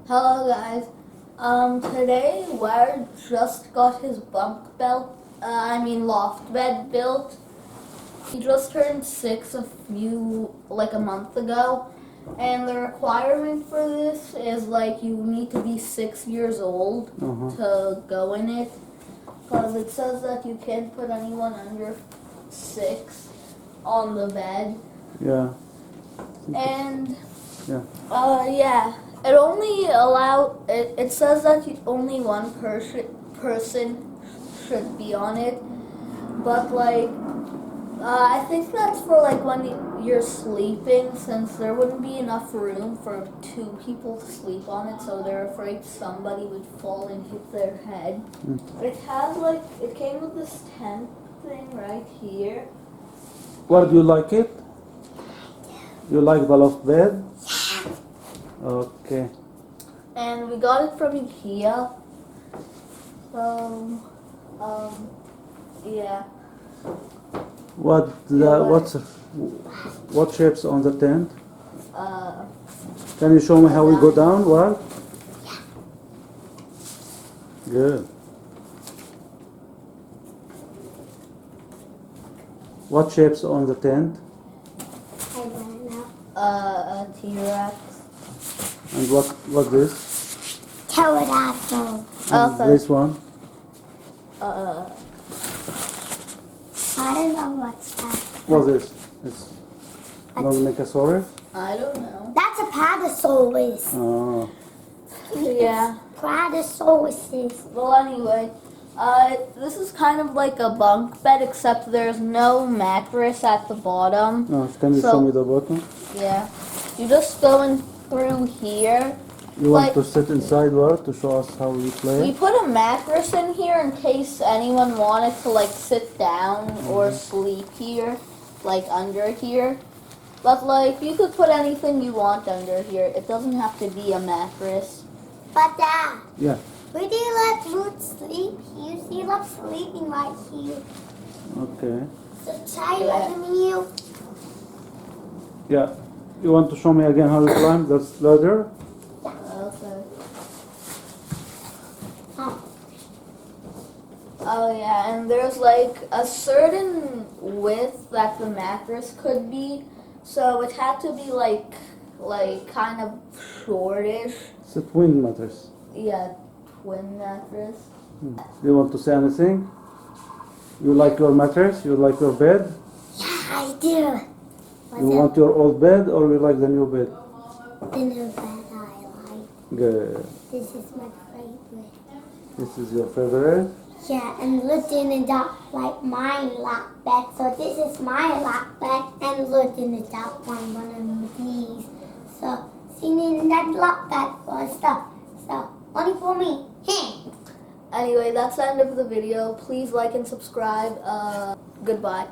Hello guys. Today Ward just got his loft bed built. He just turned 6 a month ago, and the requirement for this is you need to be 6 years old to go in it, because it says that you can't put anyone under 6 on the bed. Yeah. And yeah. It says that only one person should be on it, but I think that's for when you're sleeping, since there wouldn't be enough room for 2 people to sleep on it, so they're afraid somebody would fall and hit their head. It has it came with this tent thing right here. What, do you like it? You like the loft bed? Okay. And we got it from IKEA. So, yeah. What shapes on the tent? Can you show me how we go down? What? Good. What shapes on the tent? I don't know. A T-Rex. And what this? Pterodactyl. And this one? I don't know what's that. What's this? It's Nonmechosaurus? I don't know. That's a Padasaurus. Oh. Yeah. Padasaurus. Well, anyway, this is kind of like a bunk bed, except there's no mattress at the bottom. Oh, can you show me the bottom? Yeah. You just go in through here. You want to sit inside where to show us how we play? We put a mattress in here in case anyone wanted to sit down or sleep here, under here. But you could put anything you want under here. It doesn't have to be a mattress. But Dad, Yeah. where do you let Luke sleep? He loves sleeping right here. Okay. So try letting you. Yeah. You want to show me again how you climb that ladder? Okay. Oh. Oh yeah, and there's a certain width that the mattress could be, so it had to be kind of shortish. It's a twin mattress. Yeah, twin mattress. Do you want to say anything? You like your mattress? You like your bed? Yeah, I do. You want your old bed or you like the new bed? The new bed I like. Good. This is my favorite. This is your favorite? Yeah, and Lieutenant Duck like my lap bed. So this is my lap bed, and Lieutenant Duck one of these. So sitting in that lap bed for stuff. So only for me. Anyway, that's the end of the video. Please like and subscribe. Goodbye.